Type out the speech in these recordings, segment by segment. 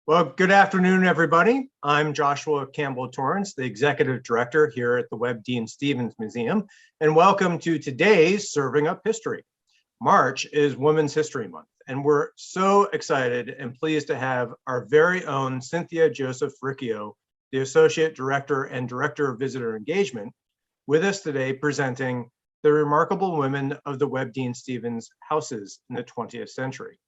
Well, good afternoon, everybody. I'm Joshua Campbell Torrance, the Executive Director here at the Webb-Deane-Stevens Museum, and welcome to today's Serving Up History. March is Women's History Month, and we're so excited and pleased to have our very own Cynthia Joseph Riccio, the Associate Director and Director of Visitor Engagement, with us today presenting the remarkable women of the Webb-Deane-Stevens houses in the 20th century.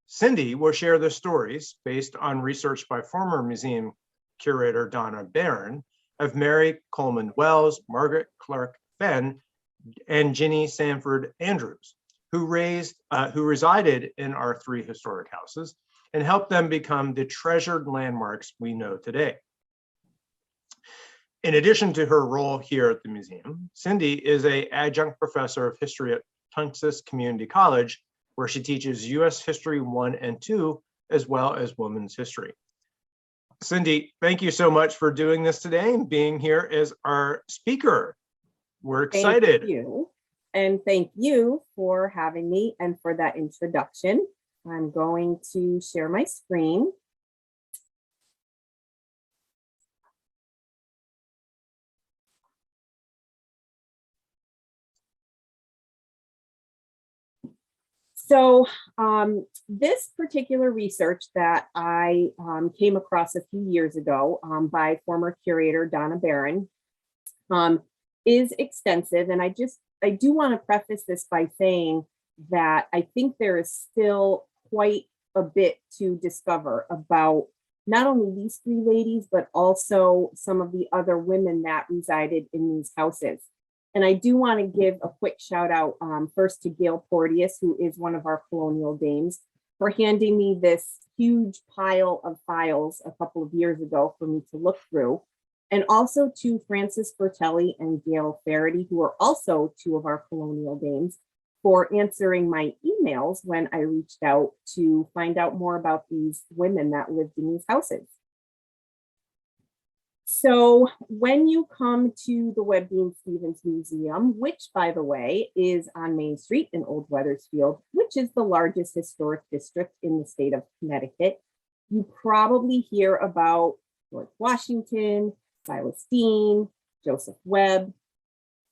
Cindy will share the stories based on research by former museum curator Donna K of Mary Coleman Wells, Margaret Clark Fenn, and Jennie Sandford Andrews, who resided in our three historic houses and helped them become the treasured landmarks we know today. In addition to her role here at the museum, Cindy is an adjunct professor of history at Tungus Community College, where she teaches U.S. History 1 and 2, as well as Women's History. Cindy, thank you so much for doing this today and being here as our speaker. We're excited. Thank you. And thank you for having me and for that introduction. I'm going to share my screen. So this particular research that I came across a few years ago by former curator Donna K is extensive. And I do want to preface this by saying that I think there is still quite a bit to discover about not only these three ladies, but also some of the other women that resided in these houses. And I do want to give a quick shout out first to Gail Porteous, who is one of our colonial dames, for handing me this huge pile of files a couple of years ago for me to look through. And also to Frances Bertelli and Gail Faraday, who are also two of our colonial dames, for answering my emails when I reached out to find out more about these women that lived in these houses. So when you come to the Webb-Deane-Stevens Museum, which, by the way, is on Main Street in Old Wethersfield, which is the largest historic district in the state of Connecticut, you probably hear about George Washington, Silas Deane, Joseph Webb.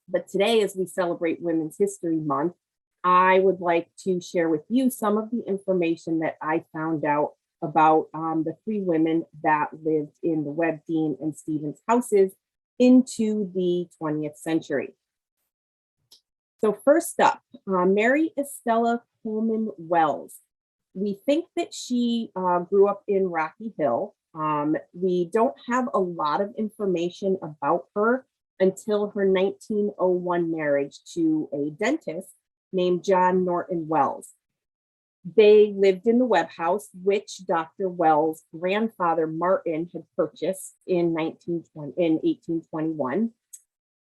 But today, as we celebrate Women's History Month, I would like to share with you some of the information that I found out about the three women that lived in the Webb-Deane-Stevens houses into the 20th century. So first up, Mary Estella Coleman Wells. We think that she grew up in Rocky Hill. We don't have a lot of information about her until her 1901 marriage to a dentist named John Norton Wells. They lived in the Webb house, which Dr. Wells' grandfather Martin had purchased in 1821.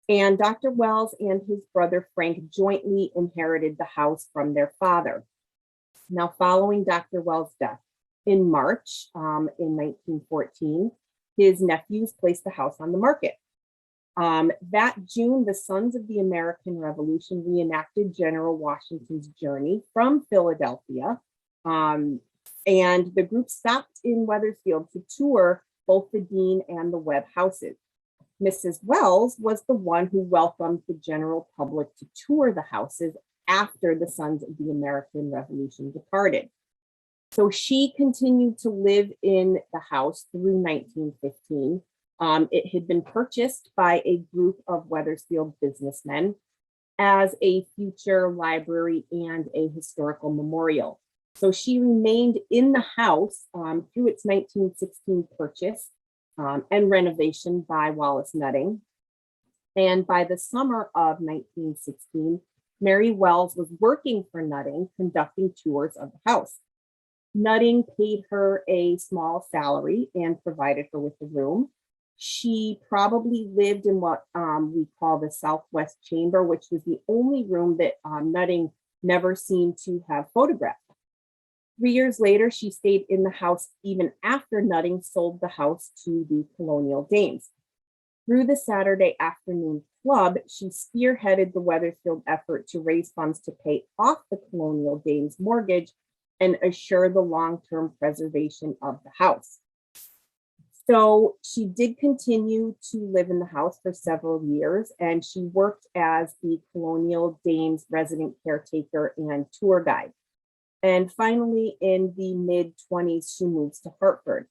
And Dr. Wells and his brother Frank jointly inherited the house from their father. Now, following Dr. Wells' death in March in 1914, his nephews placed the house on the market. That June, the Sons of the American Revolution reenacted General Washington's journey from Philadelphia, and the group stopped in Wethersfield to tour both the Deane and the Webb houses. Mrs. Wells was the one who welcomed the general public to tour the houses after the Sons of the American Revolution departed. So she continued to live in the house through 1915. It had been purchased by a group of Wethersfield businessmen as a future library and a historical memorial. So she remained in the house through its 1916 purchase and renovation by Wallace Nutting. And by the summer of 1916, Mary Wells was working for Nutting, conducting tours of the house. Nutting paid her a small salary and provided her with a room. She probably lived in what we call the Southwest Chamber, which was the only room that Nutting never seemed to have photographed. 3 years later, she stayed in the house even after Nutting sold the house to the colonial dames. Through the Saturday afternoon club, she spearheaded the Wethersfield effort to raise funds to pay off the colonial dames' mortgage and assure the long-term preservation of the house. So she did continue to live in the house for several years, and she worked as the Colonial Dames resident caretaker and tour guide. And finally, in the mid-20s, she moves to Hartford.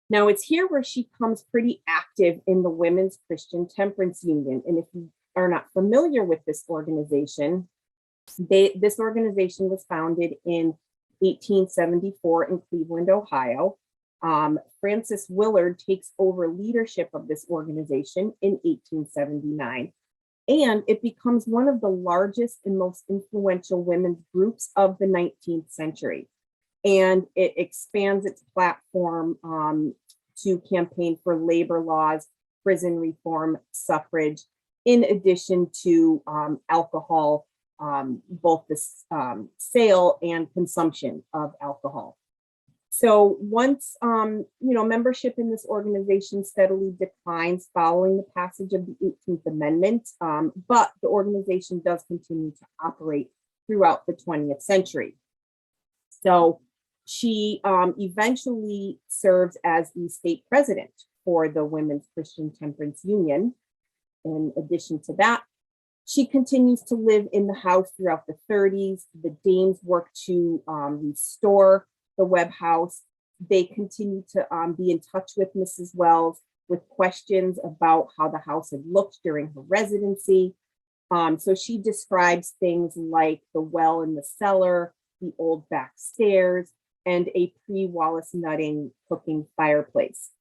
Now, it's here where she becomes pretty active in the Women's Christian Temperance Union. And if you are not familiar with this organization, this organization was founded in 1874 in Cleveland, Ohio. Frances Willard takes over leadership of this organization in 1879, and it becomes one of the largest and most influential women's groups of the 19th century. And it expands its platform to campaign for labor laws, prison reform, suffrage, in addition to alcohol, both the sale and consumption of alcohol. So once, membership in this organization steadily declines following the passage of the 18th Amendment, but the organization does continue to operate throughout the 20th century. So she eventually serves as the state president for the Women's Christian Temperance Union. In addition to that, she continues to live in the house throughout the 30s. The Danes work to restore the Webb house. They continue to be in touch with Mrs. Wells with questions about how the house had looked during her residency. So she describes things like the well in the cellar, the old back stairs, and a pre-Wallace Nutting cooking fireplace.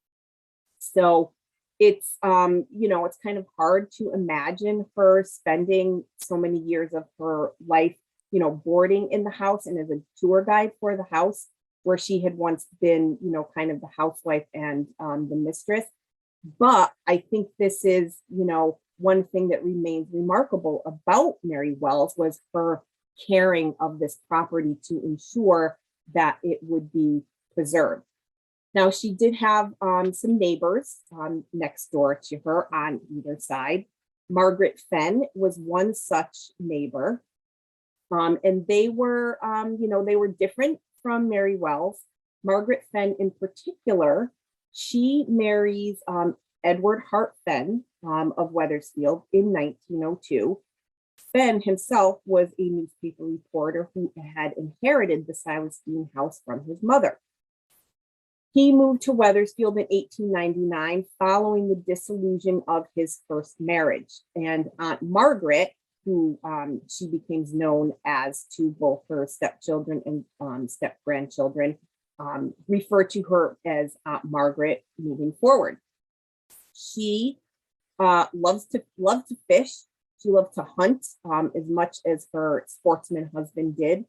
So it's, it's kind of hard to imagine her spending so many years of her life, boarding in the house and as a tour guide for the house, where she had once been, kind of the housewife and the mistress. But I think this is, one thing that remains remarkable about Mary Wells was her caring of this property to ensure that it would be preserved. Now, she did have some neighbors next door to her on either side. Margaret Fenn was one such neighbor. And they were, they were different from Mary Wells. Margaret Fenn in particular, she marries Edward Hart Fenn of Wethersfield in 1902. Fenn himself was a newspaper reporter who had inherited the Silas Deane house from his mother. He moved to Wethersfield in 1899 following the dissolution of his first marriage. And Aunt Margaret, who she becomes known as to both her stepchildren and step-grandchildren, refer to her as Aunt Margaret moving forward. She loves to fish. She loved to hunt as much as her sportsman husband did.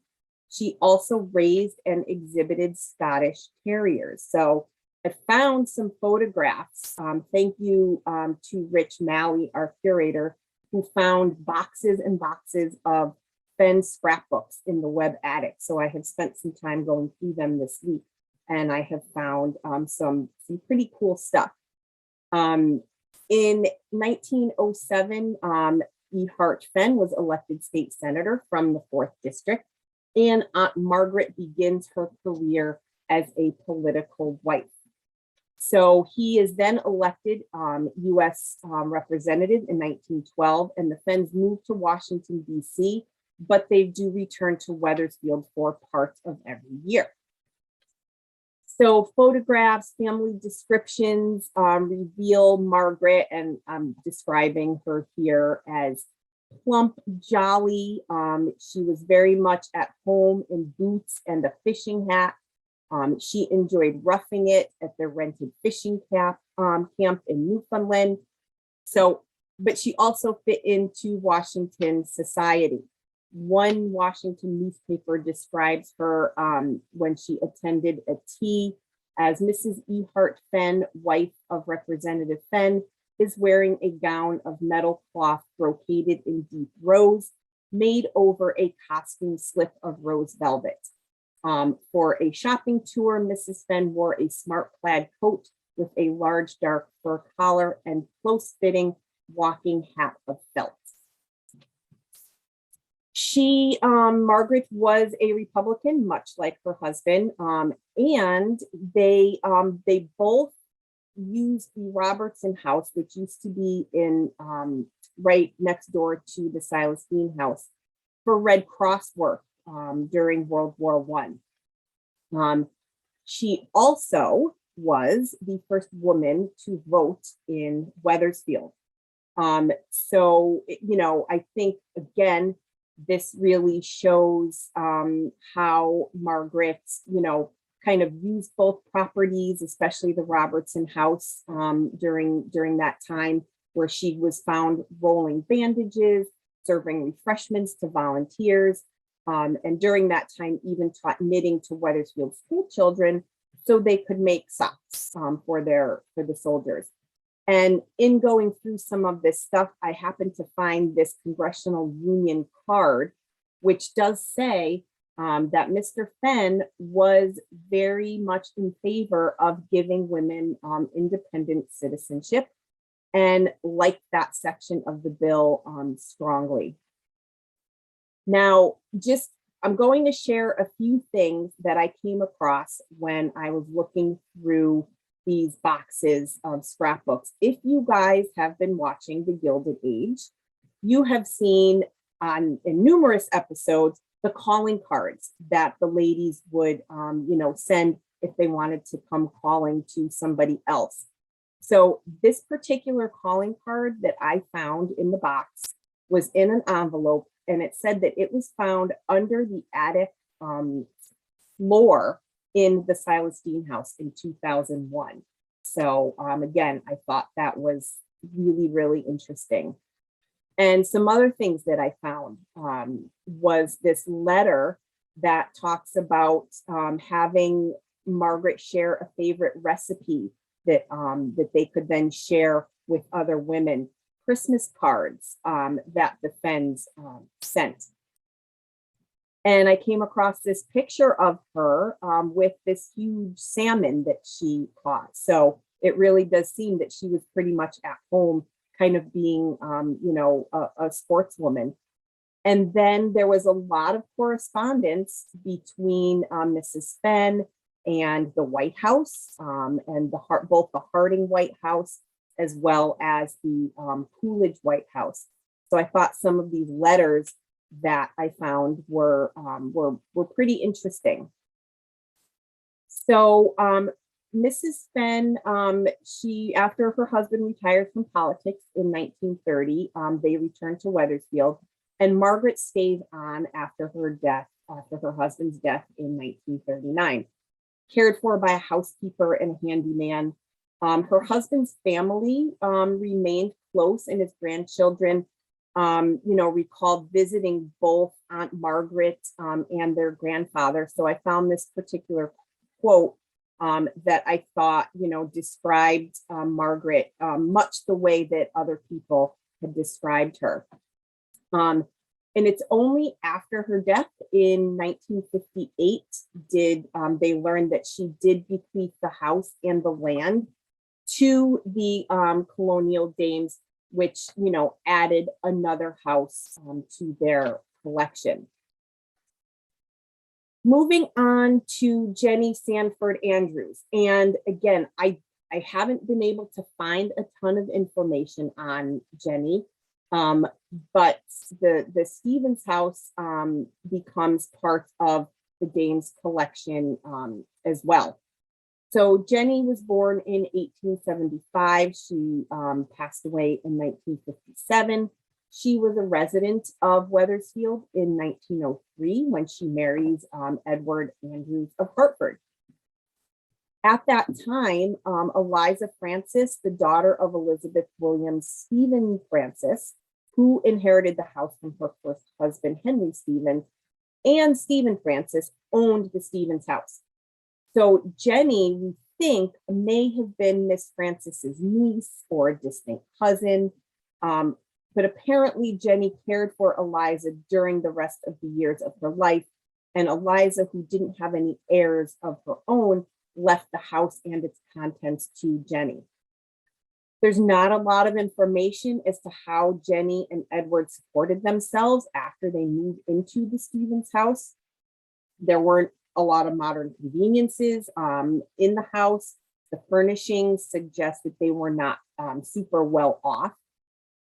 She also raised and exhibited Scottish terriers. So I found some photographs. Thank you to Rich Malley, our curator, who found boxes and boxes of Fenn scrapbooks in the Webb attic. So I have spent some time going through them this week, and I have found some pretty cool stuff. In 1907, E. Hart Fenn was elected state senator from the 4th District, and Aunt Margaret begins her career as a political wife. So he is then elected U.S. representative in 1912, and the Fenns moved to Washington, D.C., but they do return to Wethersfield for parts of every year. So photographs, family descriptions reveal Margaret, and I'm describing her here as plump, jolly. She was very much at home in boots and a fishing hat. She enjoyed roughing it at the rented fishing camp in Newfoundland. So, but she also fit into Washington society. One Washington newspaper describes her when she attended a tea as Mrs. E. Hart Fenn, wife of Representative Fenn, is wearing a gown of metal cloth brocaded in deep rose, made over a costume slip of rose velvet. For a shopping tour, Mrs. Fenn wore a smart plaid coat with a large dark fur collar and close-fitting walking hat of felt. Margaret was a Republican, much like her husband, and they both used the Robertson house, which used to be in right next door to the Silas Deane house, for Red Cross work during World War One. She also was the first woman to vote in Wethersfield. So, I think, again, this really shows how Margaret, kind of used both properties, especially the Robertson house during that time, where she was found rolling bandages, serving refreshments to volunteers, and during that time even taught knitting to Wethersfield school children so they could make socks for the soldiers. And in going through some of this stuff, I happened to find this Congressional Union card, which does say that Mr. Fenn was very much in favor of giving women independent citizenship and liked that section of the bill strongly. Now, I'm going to share a few things that I came across when I was looking through these boxes of scrapbooks. If you guys have been watching The Gilded Age, you have seen in numerous episodes the calling cards that the ladies would send if they wanted to come calling to somebody else. So this particular calling card that I found in the box was in an envelope, and it said that it was found under the attic floor in the Silas Deane house in 2001. So again, I thought that was really, really interesting. And some other things that I found was this letter that talks about having Margaret share a favorite recipe that they could then share with other women, Christmas cards that the Fenns sent. And I came across this picture of her with this huge salmon that she caught. So it really does seem that she was pretty much at home, kind of being, a sportswoman. And then there was a lot of correspondence between Mrs. Fenn and the White House, and both the Harding White House as well as the Coolidge White House. So I thought some of these letters that I found were pretty interesting. So Mrs. Fenn, she, after her husband retired from politics in 1930, they returned to Wethersfield, and Margaret stayed on after her husband's death in 1939, cared for by a housekeeper and a handyman. Her husband's family remained close, and his grandchildren recalled visiting both Aunt Margaret and their grandfather. So I found this particular quote that I thought, described Margaret much the way that other people had described her. And it's only after her death in 1958 did they learn that she did bequeath the house and the land to the colonial dames, which, added another house to their collection. Moving on to Jennie Sandford Andrews. And again, I haven't been able to find a ton of information on Jennie, but the Stevens house becomes part of the Dames collection as well. So Jennie was born in 1875. She passed away in 1957. She was a resident of Wethersfield in 1903 when she marries Edward Andrews of Hartford. At that time, Eliza Francis, the daughter of Elizabeth Williams Stephen Francis, who inherited the house from her first husband, Henry Stevens, and Stephen Francis owned the Stevens house. So Jennie, we think, may have been Miss Francis's niece or a distant cousin. But apparently Jennie cared for Eliza during the rest of the years of her life. And Eliza, who didn't have any heirs of her own, left the house and its contents to Jennie. There's not a lot of information as to how Jennie and Edward supported themselves after they moved into the Stevens house. There weren't a lot of modern conveniences in the house. The furnishings suggest that they were not super well off.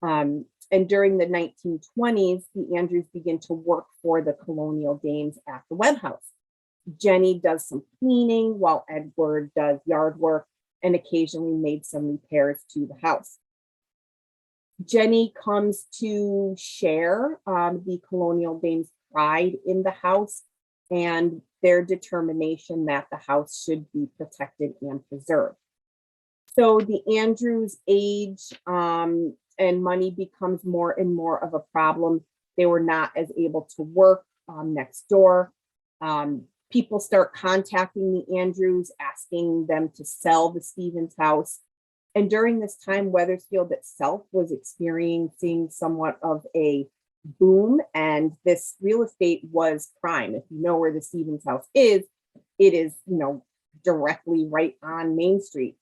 And during the 1920s, the Andrews begin to work for the colonial dames at the Webb house. Jennie does some cleaning while Edward does yard work and occasionally made some repairs to the house. Jennie comes to share the colonial dames' pride in the house and their determination that the house should be protected and preserved. So the Andrews age and money becomes more and more of a problem. They were not as able to work next door. People start contacting the Andrews, asking them to sell the Stevens house. And during this time, Wethersfield itself was experiencing somewhat of a boom, and this real estate was prime. If you know where the Stevens house is, it is, directly right on Main Street.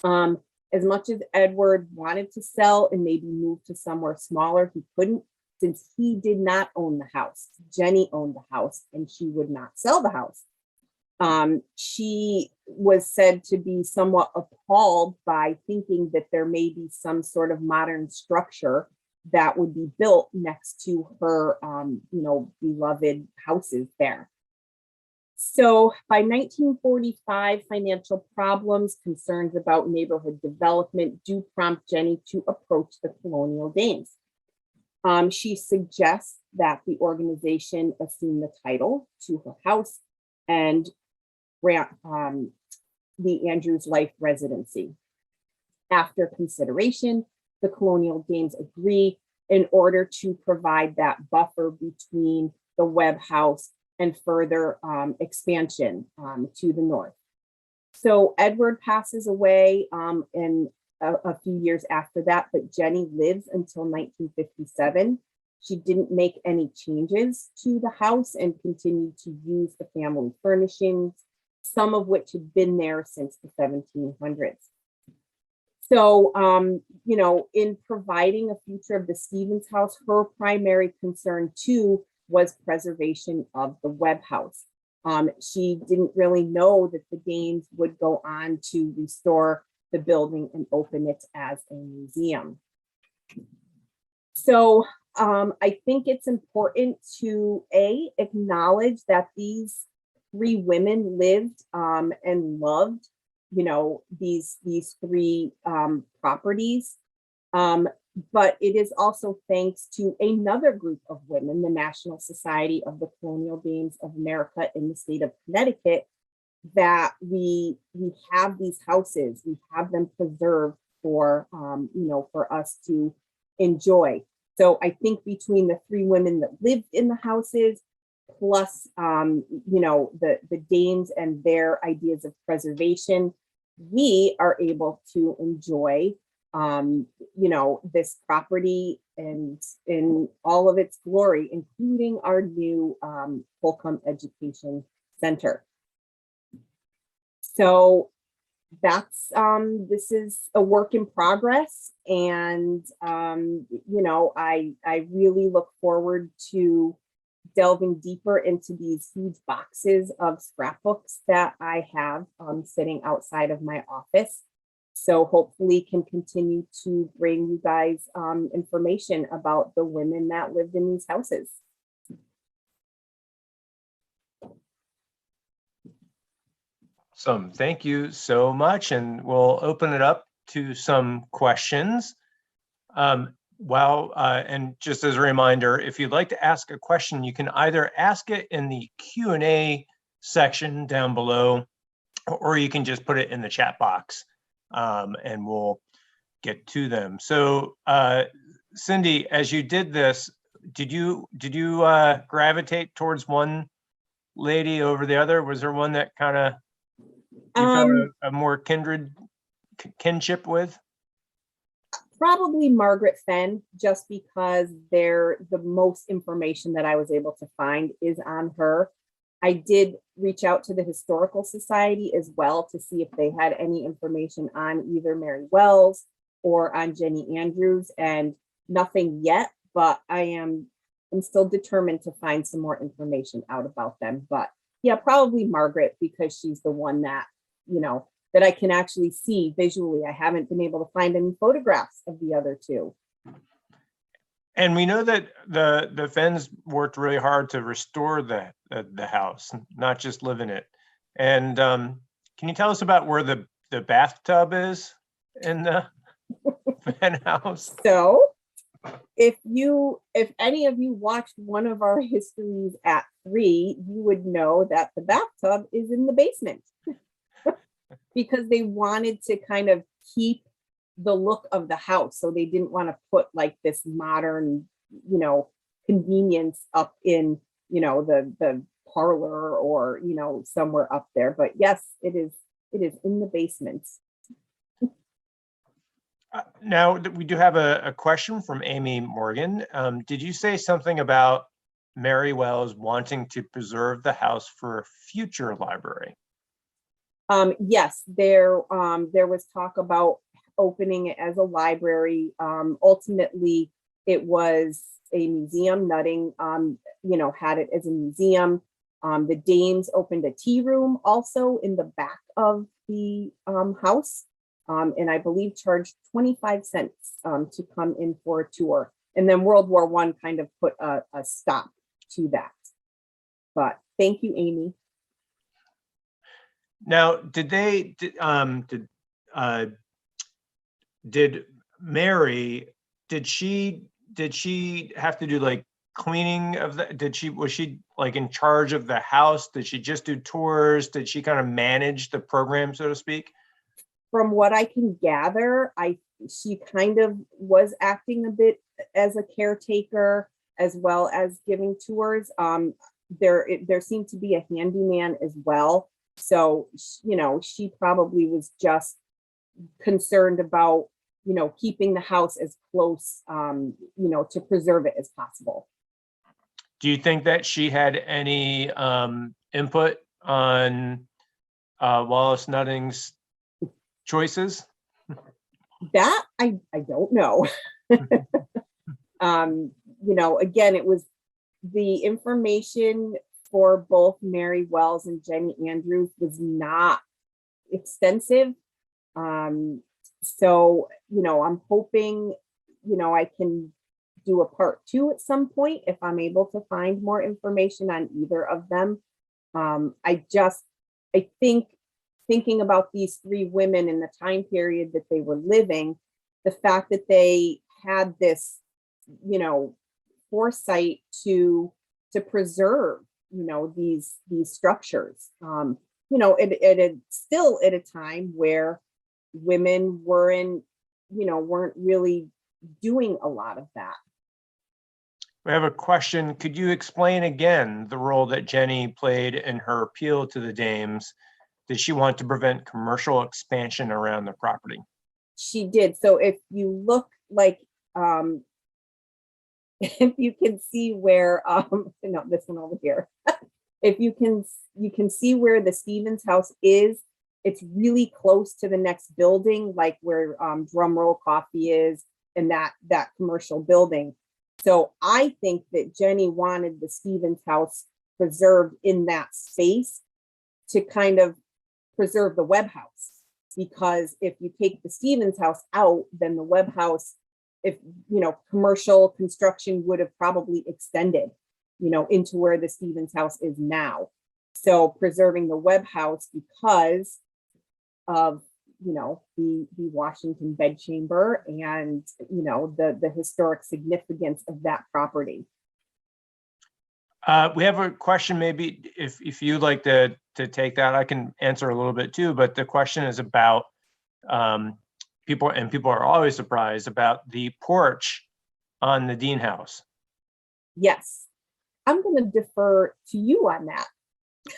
As much as Edward wanted to sell and maybe move to somewhere smaller, he couldn't, since he did not own the house. Jennie owned the house and she would not sell the house. She was said to be somewhat appalled by thinking that there may be some sort of modern structure that would be built next to her, beloved houses there. So by 1945, financial problems, concerns about neighborhood development do prompt Jennie to approach the colonial dames. She suggests that the organization assume the title to her house and grant the Andrews life residency. After consideration, the colonial dames agree in order to provide that buffer between the Webb house and further expansion to the north. So Edward passes away in a few years after that, but Jennie lives until 1957. She didn't make any changes to the house and continued to use the family furnishings, some of which had been there since the 1700s. So, in providing a future of the Stevens house, her primary concern too was preservation of the Webb house. She didn't really know that the Danes would go on to restore the building and open it as a museum. So I think it's important to acknowledge that these three women lived and loved, these three properties. But it is also thanks to another group of women, the National Society of the Colonial Dames of America in the state of Connecticut, that we have these houses, we have them preserved for, for us to enjoy. So I think between the three women that lived in the houses, plus, the Danes and their ideas of preservation, we are able to enjoy this property and in all of its glory, including our new Holcomb Education Center. So that's this is a work in progress, and I really look forward to delving deeper into these huge boxes of scrapbooks that I have sitting outside of my office. So hopefully can continue to bring you guys information about the women that lived in these houses. Awesome. Thank you so much. And we'll open it up to some questions. And just as a reminder, if you'd like to ask a question, you can either ask it in the Q&A section down below, or you can just put it in the chat box. And we'll get to them. So, Cindy, as you did this, did you gravitate towards one lady over the other? Was there one that kind of you felt a more kinship with? Probably Margaret Fenn, just because the most information that I was able to find is on her. I did reach out to the Historical Society as well to see if they had any information on either Mary Wells or on Jennie Andrews, and nothing yet, but I'm still determined to find some more information out about them. But yeah, probably Margaret, because she's the one that, that I can actually see visually. I haven't been able to find any photographs of the other two. And we know that the Fenns worked really hard to restore the house, not just live in it. And can you tell us about where the bathtub is in the Fenn house? So if any of you watched one of our histories at 3, you would know that the bathtub is in the basement because they wanted to kind of keep the look of the house. So they didn't want to put like this modern, convenience up in, the parlor or, somewhere up there. But yes, it is in the basement. Now, we do have a question from Amy Morgan. Did you say something about Mary Wells wanting to preserve the house for a future library? Yes, there was talk about opening it as a library. Ultimately, it was a museum. Nutting, had it as a museum. The Dames opened a tea room also in the back of the house. And I believe charged 25 cents to come in for a tour. And then World War I kind of put a stop to that. But thank you, Amy. Now, did Mary, did she have to do like cleaning of the, was she like in charge of the house? Did she just do tours? Did she kind of manage the program, so to speak? From what I can gather, she kind of was acting a bit as a caretaker as well as giving tours. There seemed to be a handyman as well. So, she probably was just concerned about, keeping the house as close, to preserve it as possible. Do you think that she had any input on Wallace Nutting's choices? That I don't know. Again, it was the information for both Mary Wells and Jennie Andrews was not extensive. So, I'm hoping, I can do a part 2 at some point if I'm able to find more information on either of them. I think thinking about these 3 women in the time period that they were living, the fact that they had this, foresight to preserve, these structures, still at a time where women weren't really doing a lot of that. We have a question. Could you explain again the role that Jennie played in her appeal to the Dames? Did she want to prevent commercial expansion around the property? She did. So if you look like, if you can see where, no, this one over here. If you can see where the Stevens house is, it's really close to the next building, like where Drumroll Coffee is and that commercial building. So I think that Jennie wanted the Stevens house preserved in that space to kind of preserve the Webb house. Because if you take the Stevens house out, then the Webb house, if commercial construction would have probably extended, into where the Stevens house is now. So preserving the Webb house because of the Washington bedchamber and the historic significance of that property. We have a question. Maybe if you'd like to take that, I can answer a little bit too. But the question is about people are always surprised about the porch on the Deane house. Yes, I'm going to defer to you on that.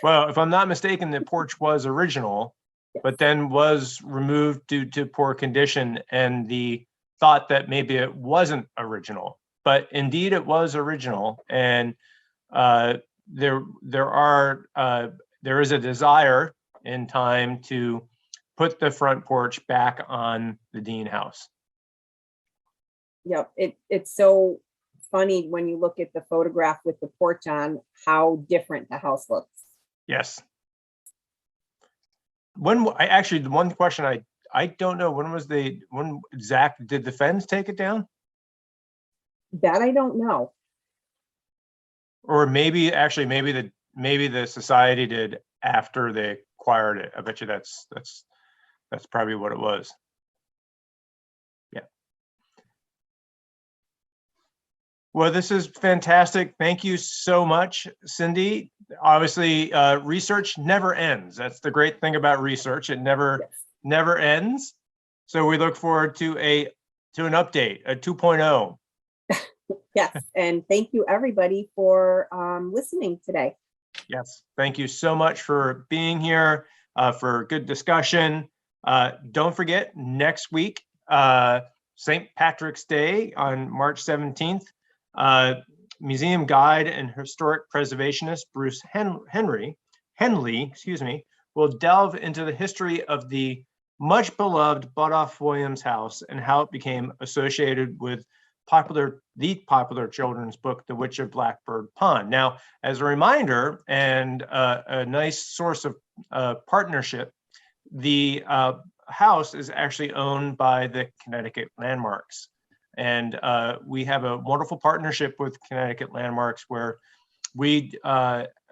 Well, if I'm not mistaken, the porch was original, but then was removed due to poor condition, and the thought that maybe it wasn't original, but indeed it was original. And there is a desire in time to put the front porch back on the Deane house. Yep. It's so funny when you look at the photograph with the porch on, how different the house looks. Yes. The one question I don't know, when Zach, did the Fenns take it down? That I don't know. Or maybe the society did after they acquired it. I bet you that's probably what it was. Yeah. Well, this is fantastic. Thank you so much, Cindy. Obviously, research never ends. That's the great thing about research. It never ends. So we look forward to an update, a 2.0. Yes, and thank you everybody for listening today. Yes, thank you so much for being here, for good discussion. Don't forget, next week, St. Patrick's Day on March 17th, museum guide and historic preservationist Bruce Henley, will delve into the history of the much beloved Butoff Williams house and how it became associated with the popular children's book, The Witch of Blackbird Pond. Now, as a reminder and a nice source of partnership, the house is actually owned by the Connecticut Landmarks. And we have a wonderful partnership with Connecticut Landmarks where we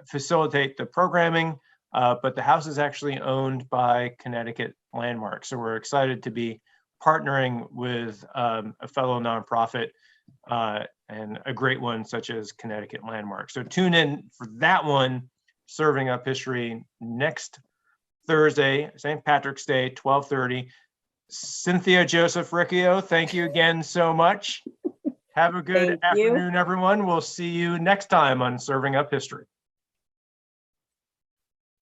facilitate the programming, but the house is actually owned by Connecticut Landmarks. So we're excited to be partnering with a fellow nonprofit and a great one such as Connecticut Landmarks. So tune in for that one, Serving Up History, next Thursday, St. Patrick's Day, 12:30. Cynthia Joseph Riccio, thank you again so much. Have a good afternoon, everyone. We'll see you next time on Serving Up History.